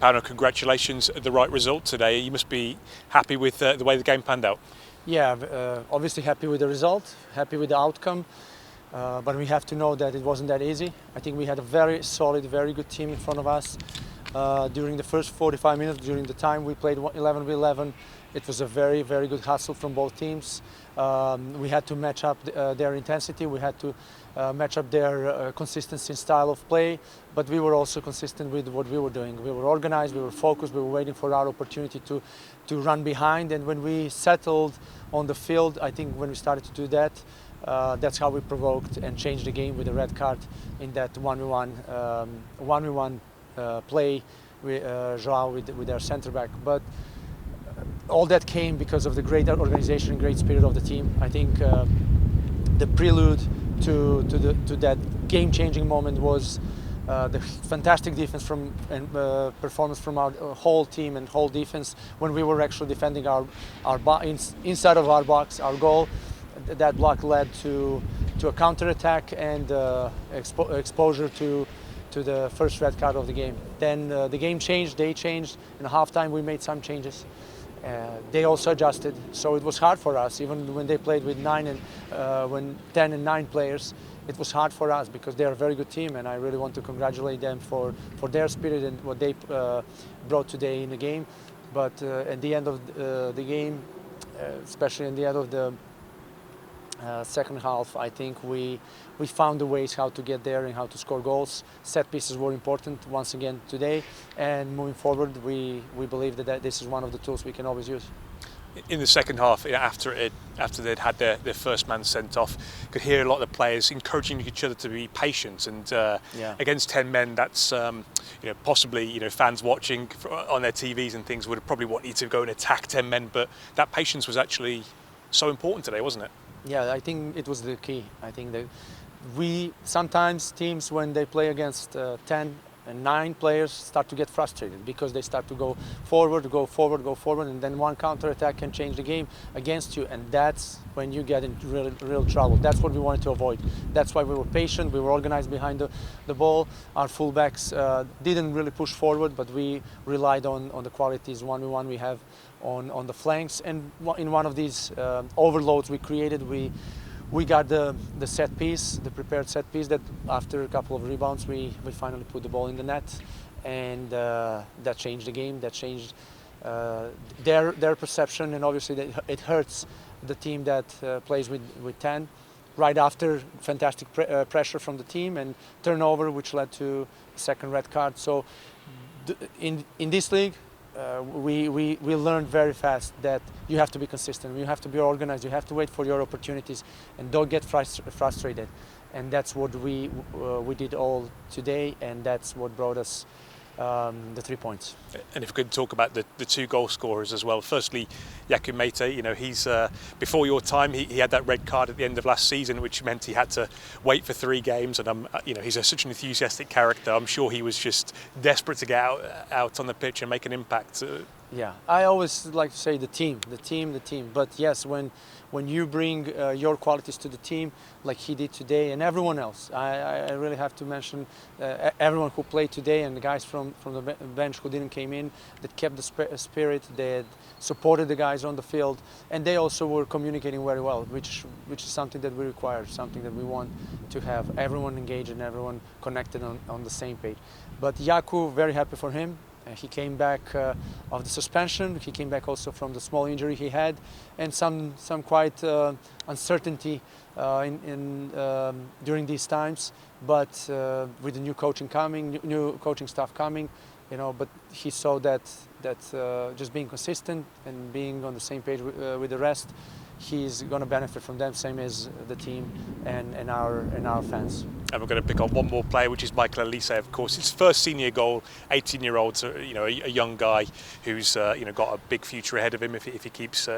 Pauno, congratulations at the right result today. You must be happy with the way the game panned out. Yeah, obviously happy with the result, happy with the outcome, but we have to know that it wasn't that easy. I think we had a very solid, very good team in front of us. During the first 45 minutes, during the time we played 11v11, it was a very, very good hustle from both teams. We had to match up their intensity, we had to match up their consistency and style of play, but we were also consistent with what we were doing. We were organized, we were focused, we were waiting for our opportunity to run behind, and when we settled on the field, I think when we started to do that, that's how we provoked and changed the game with a red card in that 1v1 play with João with their centre back. But all that came because of the great organization and great spirit of the team. I think the prelude to that game-changing moment was the fantastic defense and performance from our whole team and whole defense when we were actually defending inside of our box, our goal. That block led to a counter-attack and exposure to the first red card of the game. Then the game changed, they changed. In halftime we made some changes. They also adjusted, so it was hard for us. Even when they played with 10 and 9 players, it was hard for us because they are a very good team, and I really want to congratulate them for their spirit and what they brought today in the game. But at the end of the game, especially in the end of the second half, I think we found the ways how to get there and how to score goals. Set pieces were important once again today, and moving forward, we believe that this is one of the tools we can always use. In the second half, after they'd had their first man sent off, you could hear a lot of the players encouraging each other to be patient. And against 10 men, that's possibly fans watching on their TVs and things would probably want you to go and attack 10 men. But that patience was actually so important today, wasn't it? Yeah, I think it was the key. I think that sometimes teams, when they play against 10 and 9 players, start to get frustrated because they start to go forward, and then one counter-attack can change the game against you, and that's when you get into real trouble. That's what we wanted to avoid. That's why we were patient, we were organized behind the ball. Our fullbacks didn't really push forward, but we relied on the qualities 1v1 we have on the flanks, and in one of these overloads we created, we got the set piece, the prepared set piece, that after a couple of rebounds we finally put the ball in the net, and that changed the game, that changed their perception, and obviously it hurts the team that plays with 10. Right after, fantastic pressure from the team and turnover, which led to a second red card. So in this league, we learned very fast that you have to be consistent, you have to be organized, you have to wait for your opportunities and don't get frustrated. And that's what we did all today, and that's what brought us the 3 points. And if we could talk about the 2 goal scorers as well. Firstly, Yakou Meite, he's before your time, he had that red card at the end of last season, which meant he had to wait for 3 games. And he's such an enthusiastic character. I'm sure he was just desperate to get out on the pitch and make an impact. Yeah, I always like to say the team. But yes, when you bring your qualities to the team, like he did today, and everyone else, I really have to mention everyone who played today, and the guys from the bench who didn't came in, that kept the spirit, that supported the guys on the field, and they also were communicating very well, which is something that we require, something that we want to have everyone engaged and everyone connected on the same page. But Yakou, very happy for him. He came back of the suspension. He came back also from the small injury he had, and some quite uncertainty during these times. But with the new coaching coming, new coaching staff coming, but he saw that just being consistent and being on the same page with the rest, he's going to benefit from them, same as the team and our fans. And we're going to pick on one more player, which is Michael Olise, of course. His first senior goal, 18-year-old, so, a young guy who's got a big future ahead of him if he keeps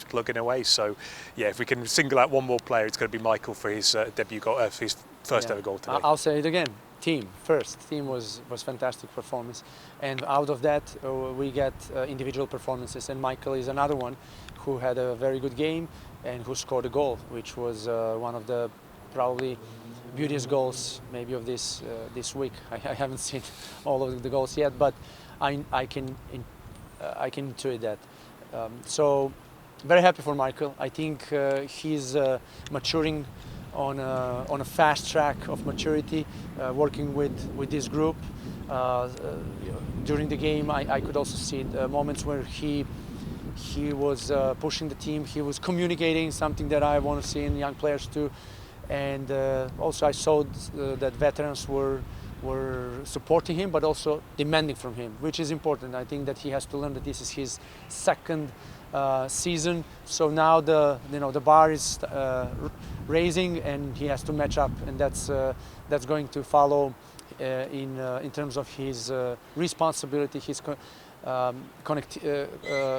plugging away. So, yeah, if we can single out one more player, it's going to be Michael for his debut goal, for his first ever goal today. I'll say it again. Team first. Team was fantastic performance, and out of that we get individual performances. And Michael is another one who had a very good game and who scored a goal, which was one of the probably beautiest goals maybe of this week. I haven't seen all of the goals yet, but I can intuit that. So very happy for Michael. I think he's maturing on a fast track of maturity, working with this group. During the game, I could also see moments where he was pushing the team. He was communicating, something that I want to see in young players too. And also I saw that veterans were supporting him, but also demanding from him, which is important. I think that he has to learn that this is his second season. So now the bar is raising, and he has to match up, and that's going to follow in terms of his responsibility, his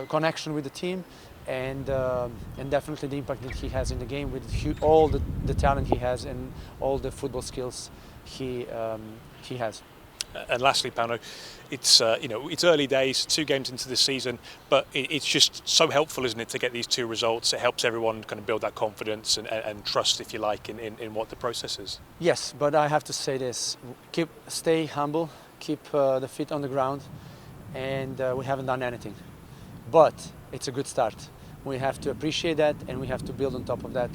connection with the team, and definitely the impact that he has in the game with all the talent he has and all the football skills he has. And lastly, Pauno, it's it's early days, 2 games into the season, but it's just so helpful, isn't it, to get these 2 results? It helps everyone kind of build that confidence and trust, if you like, in what the process is. Yes, but I have to say this: stay humble, keep the feet on the ground, and we haven't done anything, but it's a good start. We have to appreciate that, and we have to build on top of that.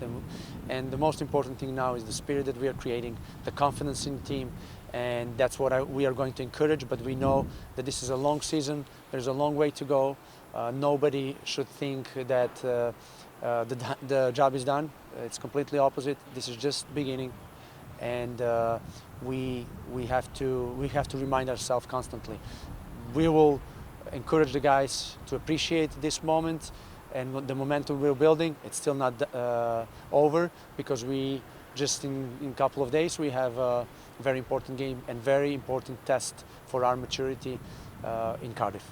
And the most important thing now is the spirit that we are creating, the confidence in the team, and that's what we are going to encourage. But we know that this is a long season. There's a long way to go. Nobody should think that the job is done. It's completely opposite. This is just beginning, and we have to remind ourselves constantly. We will encourage the guys to appreciate this moment and the momentum we're building. It's still not over, because we just in a couple of days we have a very important game and very important test for our maturity in Cardiff.